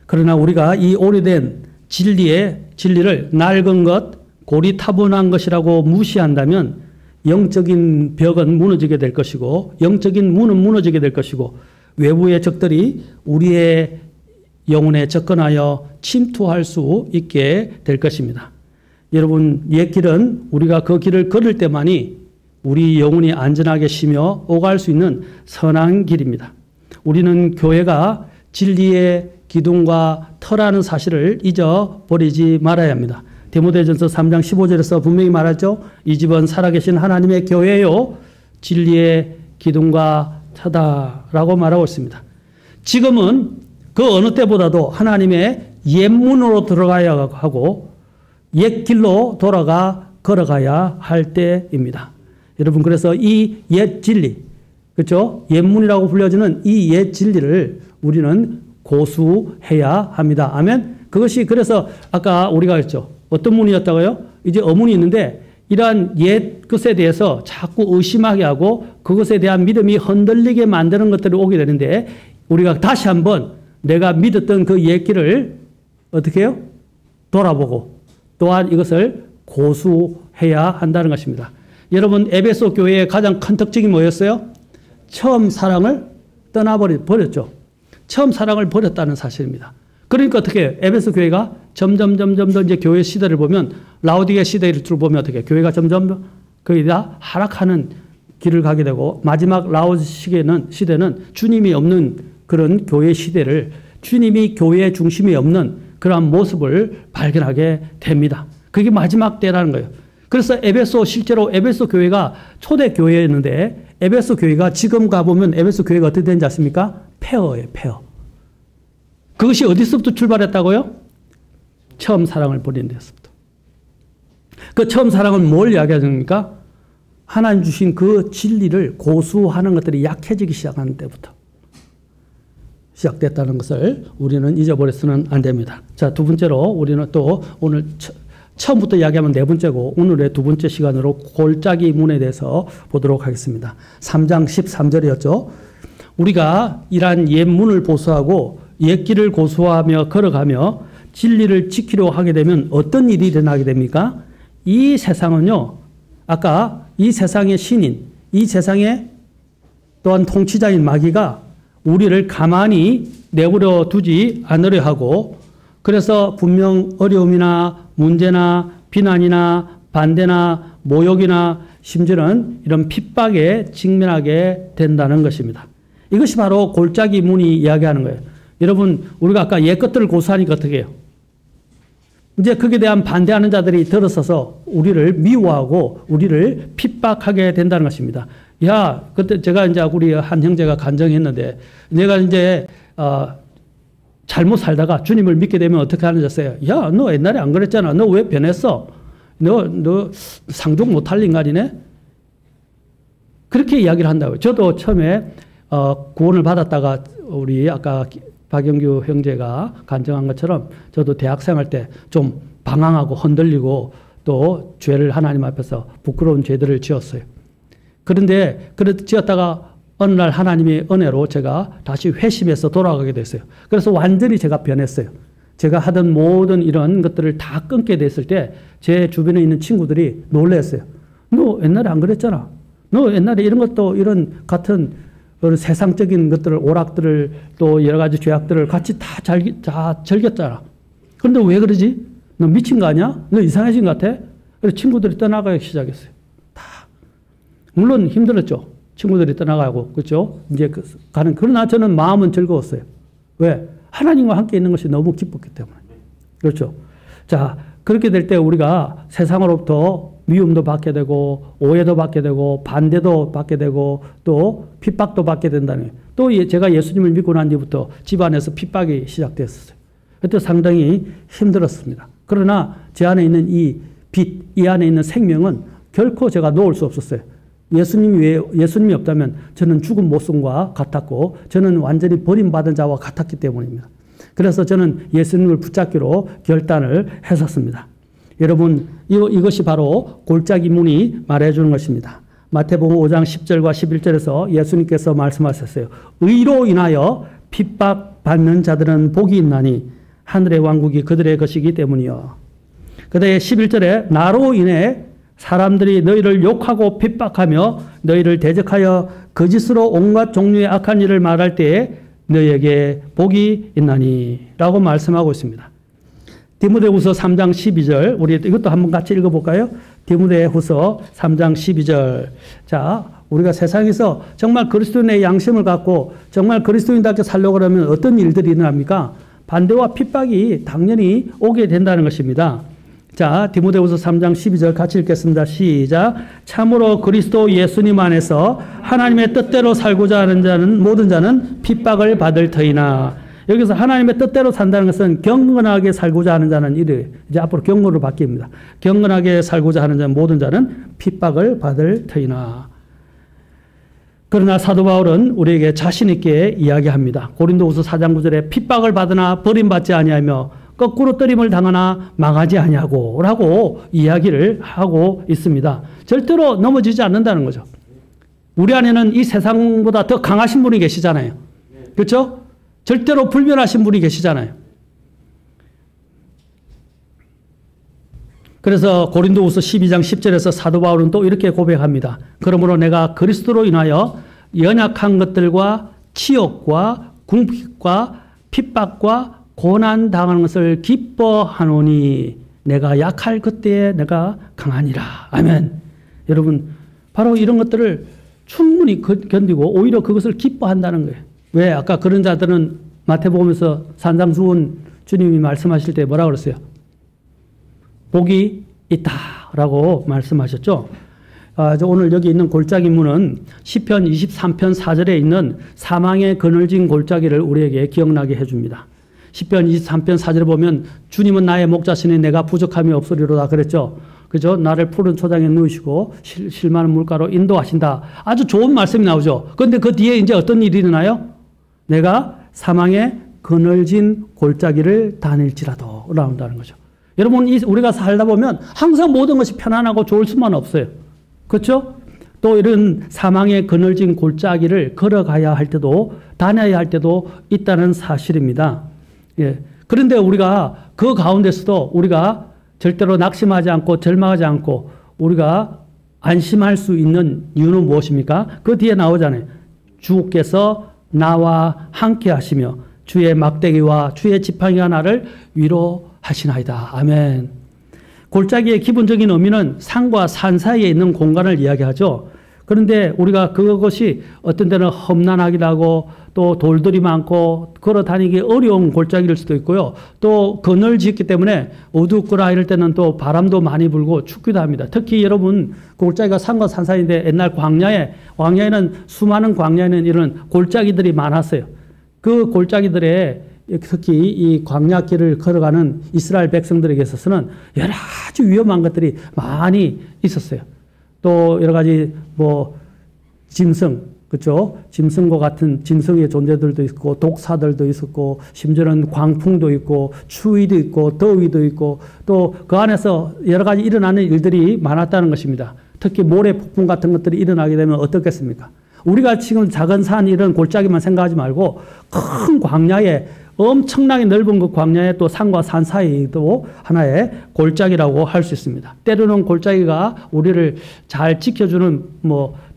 그러나 우리가 이 오래된 진리를 낡은 것, 고리타분한 것이라고 무시한다면 영적인 벽은 무너지게 될 것이고 영적인 문은 무너지게 될 것이고 외부의 적들이 우리의 영혼에 접근하여 침투할 수 있게 될 것입니다. 여러분, 옛 길은 우리가 그 길을 걸을 때만이 우리 영혼이 안전하게 쉬며 오갈 수 있는 선한 길입니다. 우리는 교회가 진리의 기둥과 터라는 사실을 잊어버리지 말아야 합니다. 디모데전서 3장 15절에서 분명히 말하죠. 이 집은 살아계신 하나님의 교회요 진리의 기둥과 터다라고 말하고 있습니다. 지금은 그 어느 때보다도 하나님의 옛 문으로 들어가야 하고 옛 길로 걸어가야 할 때입니다. 여러분, 그래서 이 옛 진리, 그렇죠? 옛 문이라고 불려지는 이 옛 진리를 우리는 고수해야 합니다. 아멘. 그것이 그래서 아까 우리가 했죠. 어떤 문이었다고요? 이제 어문이 있는데 이러한 옛 것에 대해서 자꾸 의심하게 하고 그것에 대한 믿음이 흔들리게 만드는 것들이 오게 되는데 우리가 다시 한번 내가 믿었던 그 옛 길을 어떻게 해요? 돌아보고 또한 이것을 고수해야 한다는 것입니다. 여러분, 에베소 교회의 가장 큰 특징이 뭐였어요? 처음 사랑을 버렸죠. 처음 사랑을 버렸다는 사실입니다. 그러니까 어떻게 해요? 에베소 교회가 점점 더 이제 교회 시대를 보면 라오디게 시대를 보면 어떻게 해요? 교회가 점점 거의 다 하락하는 길을 가게 되고 마지막 라오디게 시대는 주님이 없는 그런 교회 시대를 주님이 교회의 중심이 없는 그러한 모습을 발견하게 됩니다. 그게 마지막 때라는 거예요. 그래서 실제로 에베소 교회가 초대 교회였는데 에베소 교회가 지금 가보면 에베소 교회가 어떻게 되는지 아십니까? 폐허예요, 폐허. 그것이 어디서부터 출발했다고요? 처음 사랑을 버린 데서부터. 그 처음 사랑은 뭘 이야기하십니까? 하나님 주신 그 진리를 고수하는 것들이 약해지기 시작하는 때부터 시작됐다는 것을 우리는 잊어버려서는 안 됩니다. 자, 두 번째로 우리는 또 오늘 처음부터 이야기하면 네 번째고 오늘의 두 번째 시간으로 골짜기 문에 대해서 보도록 하겠습니다. 3장 13절이었죠. 우리가 이러한 옛 문을 보수하고 옛 길을 고수하며 걸어가며 진리를 지키려 하게 되면 어떤 일이 일어나게 됩니까? 이 세상은요, 아까 이 세상의 신인, 이 세상의 또한 통치자인 마귀가 우리를 가만히 내버려 두지 않으려 하고 그래서 분명 어려움이나 문제나 비난이나 반대나 모욕이나 심지어는 이런 핍박에 직면하게 된다는 것입니다. 이것이 바로 골짜기 문이 이야기하는 거예요. 여러분, 우리가 아까 옛 것들을 고수하니까 어떻게 해요? 이제 거기에 대한 반대하는 자들이 들어서서 우리를 미워하고 우리를 핍박하게 된다는 것입니다. 그때 제가 이제 우리 한 형제가 간증했는데 내가 이제 잘못 살다가 주님을 믿게 되면 어떻게 하는지 아세요? 야, 너 옛날에 안 그랬잖아. 너 왜 변했어? 너 상종 못할 인간이네? 그렇게 이야기를 한다고요. 저도 처음에 구원을 받았다가 우리 아까 박영규 형제가 간증한 것처럼 저도 대학생활 때 좀 방황하고 흔들리고 또 죄를 하나님 앞에서 부끄러운 죄들을 지었어요. 그런데 지었다가 어느 날 하나님의 은혜로 제가 다시 회심해서 돌아가게 됐어요. 그래서 완전히 제가 변했어요. 제가 하던 모든 이런 것들을 다 끊게 됐을 때 제 주변에 있는 친구들이 놀랐어요. 너 옛날에 안 그랬잖아. 너 옛날에 이런 것도 이런 같은 세상적인 것들을 오락들을 또 여러 가지 죄악들을 같이 다 즐겼잖아. 그런데 왜 그러지? 너 미친 거 아니야? 너 이상해진 것 같아? 그래서 친구들이 떠나가기 시작했어요. 다. 물론 힘들었죠. 친구들이 떠나가고, 그렇죠? 이제 가는, 그러나 저는 마음은 즐거웠어요. 왜? 하나님과 함께 있는 것이 너무 기뻤기 때문에. 그렇죠? 자, 그렇게 될 때 우리가 세상으로부터 미움도 받게 되고, 오해도 받게 되고, 반대도 받게 되고, 또 핍박도 받게 된다는 거예요. 또 제가 예수님을 믿고 난 뒤부터 집안에서 핍박이 시작됐었어요. 그때 상당히 힘들었습니다. 그러나 제 안에 있는 이 빛, 이 안에 있는 생명은 결코 제가 놓을 수 없었어요. 예수님이 없다면 저는 죽은 모습과 같았고 저는 완전히 버림받은 자와 같았기 때문입니다. 그래서 저는 예수님을 붙잡기로 결단을 했었습니다. 여러분, 이것이 바로 골짜기 문이 말해주는 것입니다. 마태복음 5장 10절과 11절에서 예수님께서 말씀하셨어요. 의로 인하여 핍박받는 자들은 복이 있나니 하늘의 왕국이 그들의 것이기 때문이요. 그다음에 11절에 나로 인해 사람들이 너희를 욕하고 핍박하며 너희를 대적하여 거짓으로 온갖 종류의 악한 일을 말할 때에 너희에게 복이 있나니 라고 말씀하고 있습니다. 디모데후서 3장 12절 우리 이것도 한번 같이 읽어볼까요? 디모데후서 3장 12절. 자, 우리가 세상에서 정말 그리스도인의 양심을 갖고 정말 그리스도인답게 살려고 하면 어떤 일들이 일어납니까? 반대와 핍박이 당연히 오게 된다는 것입니다. 자, 디모데후서 3장 12절 같이 읽겠습니다. 시작. 참으로 그리스도 예수님 안에서 하나님의 뜻대로 살고자 하는 자는 모든 자는 핍박을 받을 터이나. 여기서 하나님의 뜻대로 산다는 것은 경건하게 살고자 하는 자는 이제 앞으로 경건으로 바뀝니다. 경건하게 살고자 하는 자는 모든 자는 핍박을 받을 터이나. 그러나 사도 바울은 우리에게 자신 있게 이야기합니다. 고린도후서 4장 9절에 핍박을 받으나 버림받지 아니하며 거꾸로 뜨림을 당하나 망하지 아니하고 라고 이야기를 하고 있습니다. 절대로 넘어지지 않는다는 거죠. 우리 안에는 이 세상보다 더 강하신 분이 계시잖아요. 그렇죠? 절대로 불변하신 분이 계시잖아요. 그래서 고린도후서 12장 10절에서 사도 바울은 또 이렇게 고백합니다. 그러므로 내가 그리스도로 인하여 연약한 것들과 치욕과 궁핍과 핍박과 고난 당하는 것을 기뻐하노니 내가 약할 그때에 내가 강하니라. 아멘. 여러분, 바로 이런 것들을 충분히 견디고 오히려 그것을 기뻐한다는 거예요. 왜? 아까 그런 자들은 마태복음에서 산상수훈 주님이 말씀하실 때 뭐라고 그랬어요? 복이 있다라고 말씀하셨죠. 오늘 여기 있는 골짜기 문은 시편 23편 4절에 있는 사망의 그늘진 골짜기를 우리에게 기억나게 해줍니다. 시편 23편 4절에 보면 주님은 나의 목자시니 내가 부족함이 없으리로다 그랬죠. 그죠? 나를 푸른 초장에 누우시고 실 많은 물가로 인도하신다. 아주 좋은 말씀이 나오죠. 그런데 그 뒤에 이제 어떤 일이 일어나요? 내가 사망의 그늘진 골짜기를 다닐지라도 나온다는 거죠. 여러분, 우리가 살다 보면 항상 모든 것이 편안하고 좋을 수만 없어요. 그렇죠? 또 이런 사망의 그늘진 골짜기를 걸어가야 할 때도 다녀야 할 때도 있다는 사실입니다. 예. 그런데 우리가 그 가운데서도 우리가 절대로 낙심하지 않고 절망하지 않고 우리가 안심할 수 있는 이유는 무엇입니까? 그 뒤에 나오잖아요. 주께서 나와 함께 하시며 주의 막대기와 주의 지팡이가 나를 위로하시나이다. 아멘. 골짜기의 기본적인 의미는 산과 산 사이에 있는 공간을 이야기하죠. 그런데 우리가 그것이 어떤 때는 험난하기도 하고 또 돌들이 많고 걸어 다니기 어려운 골짜기일 수도 있고요. 또 그늘지기 때문에 어둡거나 이럴 때는 또 바람도 많이 불고 춥기도 합니다. 특히 여러분 골짜기가 산과 산 사이인데 옛날 왕야에는 수많은 광야에는 이런 골짜기들이 많았어요. 그 골짜기들의 특히 이 광야길을 걸어가는 이스라엘 백성들에게 있어서는 여러 가지 위험한 것들이 많이 있었어요. 또 여러 가지 짐승, 그렇죠? 짐승과 같은 짐승의 존재들도 있고 독사들도 있었고 심지어는 광풍도 있고 추위도 있고 더위도 있고 또 그 안에서 여러 가지 일어나는 일들이 많았다는 것입니다. 특히 모래 폭풍 같은 것들이 일어나게 되면 어떻겠습니까? 우리가 지금 작은 산 이런 골짜기만 생각하지 말고 큰 광야에 엄청나게 넓은 그 광야에 또 산과 산 사이도 하나의 골짜기라고 할 수 있습니다. 때로는 골짜기가 우리를 잘 지켜주는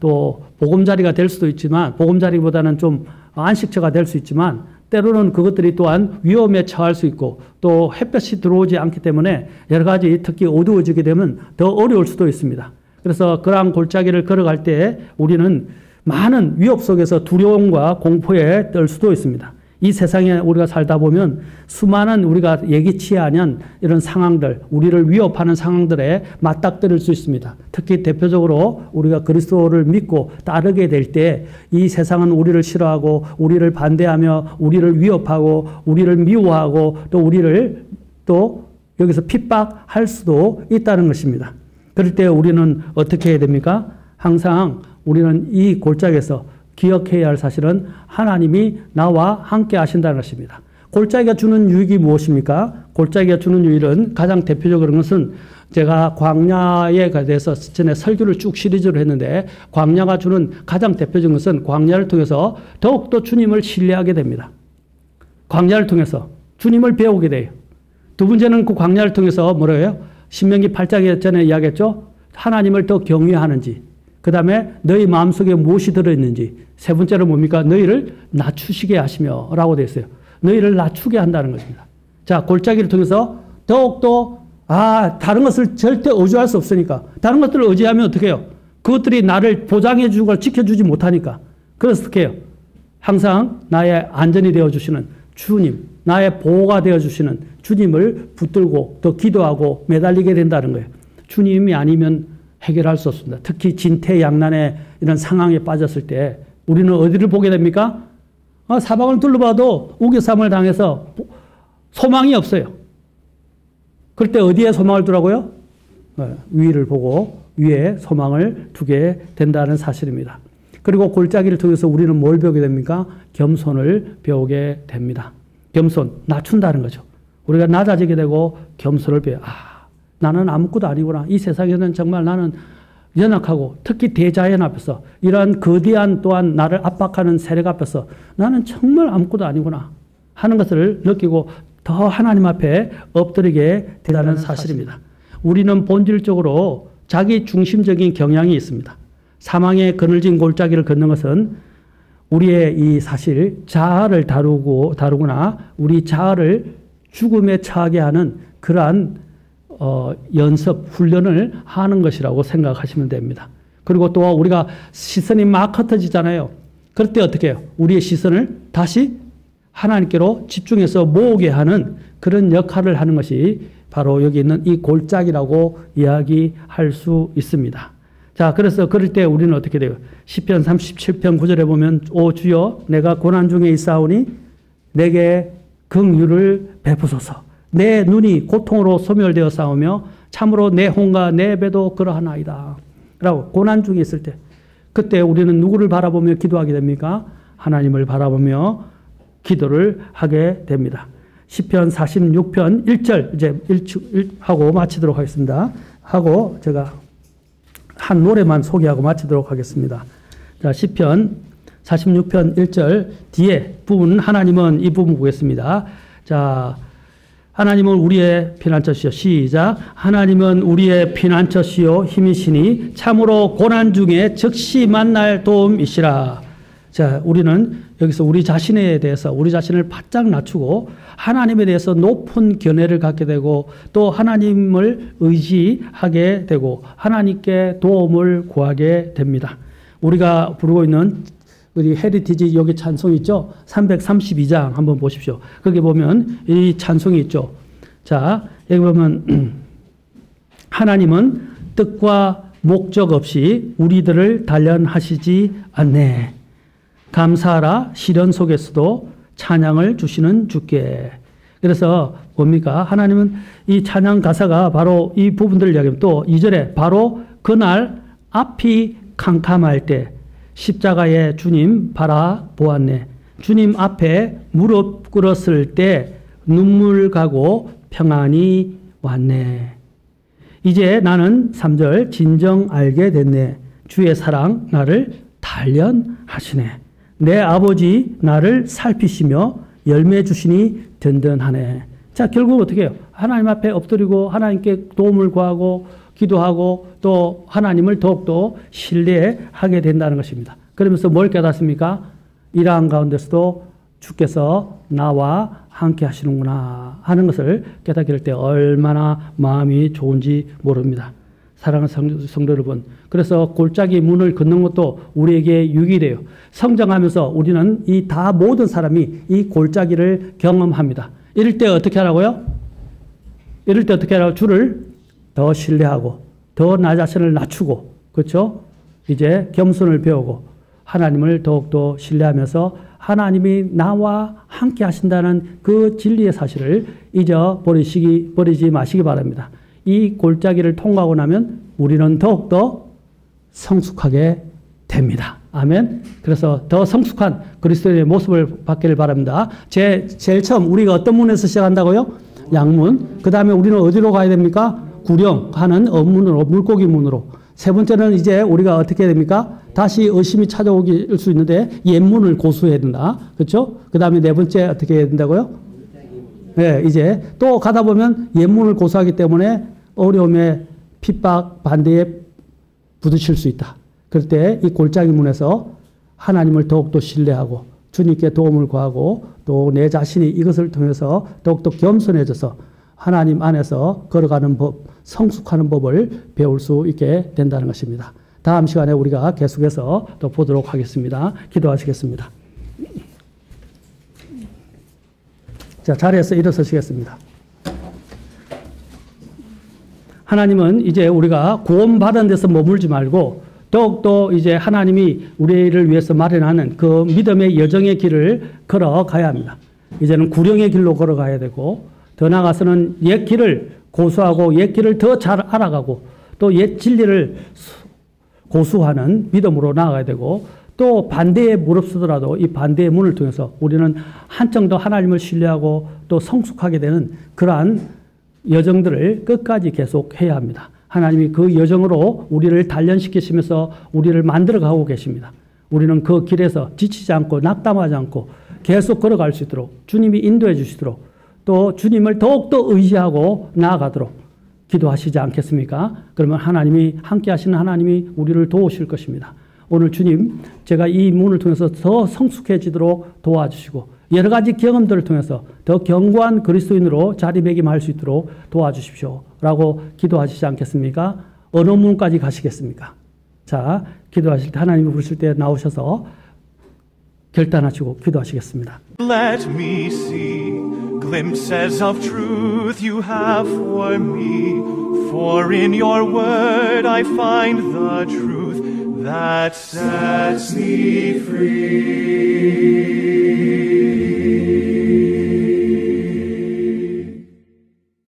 또 보금자리가 될 수도 있지만 보금자리보다는 좀 안식처가 될 수 있지만 때로는 그것들이 또한 위험에 처할 수 있고 또 햇볕이 들어오지 않기 때문에 여러 가지 특히 어두워지게 되면 더 어려울 수도 있습니다. 그래서 그러한 골짜기를 걸어갈 때 우리는 많은 위협 속에서 두려움과 공포에 떨 수도 있습니다. 이 세상에 우리가 살다 보면 수많은 우리가 예기치 않은 이런 상황들, 우리를 위협하는 상황들에 맞닥뜨릴 수 있습니다. 특히 대표적으로 우리가 그리스도를 믿고 따르게 될 때 이 세상은 우리를 싫어하고 우리를 반대하며 우리를 위협하고 우리를 미워하고 또 우리를 또 여기서 핍박할 수도 있다는 것입니다. 그럴 때 우리는 어떻게 해야 됩니까? 항상 우리는 이 골짜기에서 기억해야 할 사실은 하나님이 나와 함께 하신다는 것입니다. 골짜기가 주는 유익이 무엇입니까? 골짜기가 주는 유익은 가장 대표적인 것은 제가 광야에 대해서 전에 설교를 쭉 시리즈로 했는데 광야가 주는 가장 대표적인 것은 광야를 통해서 더욱더 주님을 신뢰하게 됩니다. 광야를 통해서 주님을 배우게 돼요. 두 번째는 그 광야를 통해서 뭐래요? 신명기 8장에 전에 이야기했죠? 하나님을 더 경외하는지 그 다음에 너희 마음속에 무엇이 들어있는지 세 번째로 뭡니까? 너희를 낮추시게 하시며 라고 되어 있어요. 너희를 낮추게 한다는 것입니다. 자, 골짜기를 통해서 더욱더 다른 것을 절대 의지할 수 없으니까 다른 것들을 의지하면 어떻게 해요? 그것들이 나를 보장해 주고 지켜주지 못하니까 그래서 어떻게 해요? 항상 나의 안전이 되어주시는 주님, 나의 보호가 되어주시는 주님을 붙들고 더 기도하고 매달리게 된다는 거예요. 주님이 아니면 해결할 수 없습니다. 특히 진퇴양난의 이런 상황에 빠졌을 때 우리는 어디를 보게 됩니까? 사방을 둘러봐도 우겨쌈을 당해서 소망이 없어요. 그럴 때 어디에 소망을 두라고요? 위를 보고 위에 소망을 두게 된다는 사실입니다. 그리고 골짜기를 통해서 우리는 뭘 배우게 됩니까? 겸손을 배우게 됩니다. 겸손, 낮춘다는 거죠. 우리가 낮아지게 되고 겸손을 배워요. 나는 아무것도 아니구나. 이 세상에는 정말 나는 연약하고 특히 대자연 앞에서 이러한 거대한 또한 나를 압박하는 세력 앞에서 나는 정말 아무것도 아니구나 하는 것을 느끼고 더 하나님 앞에 엎드리게 된다는 사실입니다. 우리는 본질적으로 자기 중심적인 경향이 있습니다. 사망의 그늘진 골짜기를 걷는 것은 우리의 이 사실 자아를 다루거나 우리 자아를 죽음에 처하게 하는 그러한 연습, 훈련을 하는 것이라고 생각하시면 됩니다. 그리고 또 우리가 시선이 막 흩어지잖아요. 그럴 때 어떻게 해요? 우리의 시선을 다시 하나님께로 집중해서 모으게 하는 그런 역할을 하는 것이 바로 여기 있는 이 골짜기라고 이야기할 수 있습니다. 자, 그래서 그럴 때 우리는 어떻게 돼요? 시편 37편 9절에 보면 오 주여 내가 고난 중에 있사오니 내게 긍휼을 베푸소서. 내 눈이 고통으로 소멸되어 싸우며 참으로 내 혼과 내 배도 그러하나이다. 라고 고난 중에 있을 때 그때 우리는 누구를 바라보며 기도하게 됩니까? 하나님을 바라보며 기도를 하게 됩니다. 시편 46편 1절 이제 하고 마치도록 하겠습니다. 하고 제가 한 노래만 소개하고 마치도록 하겠습니다. 자, 시편 46편 1절 뒤에 부분 하나님은 이 부분 보겠습니다. 자, 하나님은 우리의 피난처시요. 시작. 하나님은 우리의 피난처시요 힘이시니 참으로 고난 중에 즉시 만날 도움이시라. 자, 우리는 여기서 우리 자신에 대해서 우리 자신을 바짝 낮추고 하나님에 대해서 높은 견해를 갖게 되고 또 하나님을 의지하게 되고 하나님께 도움을 구하게 됩니다. 우리가 부르고 있는 우리 헤리티지 여기 찬송이 있죠? 332장 한번 보십시오. 거기 보면 이 찬송이 있죠. 자, 여기 보면 하나님은 뜻과 목적 없이 우리들을 단련하시지 않네. 감사하라 시련 속에서도 찬양을 주시는 주께. 그래서 뭡니까? 하나님은 이 찬양 가사가 바로 이 부분들을 이야기하면 또 2절에 바로 그날 앞이 캄캄할 때 십자가에 주님 바라보았네. 주님 앞에 무릎 꿇었을 때 눈물 가고 평안이 왔네. 이제 나는 3절 진정 알게 됐네. 주의 사랑 나를 단련하시네. 내 아버지 나를 살피시며 열매 주시니 든든하네. 자, 결국 어떻게 해요? 하나님 앞에 엎드리고 하나님께 도움을 구하고 기도하고 또 하나님을 더욱더 신뢰하게 된다는 것입니다. 그러면서 뭘 깨닫습니까? 이러한 가운데서도 주께서 나와 함께 하시는구나 하는 것을 깨닫게 될 때 얼마나 마음이 좋은지 모릅니다. 사랑하는 성도 여러분, 그래서 골짜기 문을 걷는 것도 우리에게 유익이래요. 성장하면서 우리는 이 다 모든 사람이 이 골짜기를 경험합니다. 이럴 때 어떻게 하라고요? 이럴 때 어떻게 하라고? 주를 더 신뢰하고 더 나 자신을 낮추고, 그렇죠? 이제 겸손을 배우고 하나님을 더욱더 신뢰하면서 하나님이 나와 함께 하신다는 그 진리의 사실을 버리지 마시기 바랍니다. 이 골짜기를 통과하고 나면 우리는 더욱더 성숙하게 됩니다. 아멘. 그래서 더 성숙한 그리스도의 모습을 받기를 바랍니다. 제일 처음 우리가 어떤 문에서 시작한다고요? 양문. 그 다음에 우리는 어디로 가야 됩니까? 구령하는 문으로, 물고기 문으로. 세 번째는 이제 우리가 어떻게 해야 됩니까? 다시 의심이 찾아오길 수 있는데 옛문을 고수해야 된다. 그렇죠? 그 다음에 네 번째 어떻게 해야 된다고요? 네, 이제 또 가다 보면 옛문을 고수하기 때문에 어려움에 핍박, 반대에 부딪힐 수 있다. 그럴 때 이 골짜기 문에서 하나님을 더욱더 신뢰하고 주님께 도움을 구하고 또 내 자신이 이것을 통해서 더욱더 겸손해져서 하나님 안에서 걸어가는 법, 성숙하는 법을 배울 수 있게 된다는 것입니다. 다음 시간에 우리가 계속해서 또 보도록 하겠습니다. 기도하시겠습니다. 자, 자리에서 일어서시겠습니다. 하나님은 이제 우리가 구원받은 데서 머물지 말고 더욱더 이제 하나님이 우리를 위해서 마련하는 그 믿음의 여정의 길을 걸어가야 합니다. 이제는 구령의 길로 걸어가야 되고 더 나아가서는 옛 길을 고수하고 옛 길을 더 잘 알아가고 또 옛 진리를 고수하는 믿음으로 나아가야 되고 또 반대에 무릅쓰더라도 이 반대의 문을 통해서 우리는 한층 더 하나님을 신뢰하고 또 성숙하게 되는 그러한 여정들을 끝까지 계속 해야 합니다. 하나님이 그 여정으로 우리를 단련시키시면서 우리를 만들어가고 계십니다. 우리는 그 길에서 지치지 않고 낙담하지 않고 계속 걸어갈 수 있도록 주님이 인도해 주시도록 또 주님을 더욱더 의지하고 나아가도록 기도하시지 않겠습니까? 그러면 하나님이 함께 하시는 하나님이 우리를 도우실 것입니다. 오늘 주님, 제가 이 문을 통해서 더 성숙해지도록 도와주시고 여러 가지 경험들을 통해서 더 견고한 그리스도인으로 자리매김할 수 있도록 도와주십시오. 라고 기도하시지 않겠습니까? 어느 문까지 가시겠습니까? 자, 기도하실 때 하나님이 부르실 때 나오셔서 결단하시고 기도하시겠습니다. Let me see glimpses of truth you have for me, for in your word I find the truth that sets me free.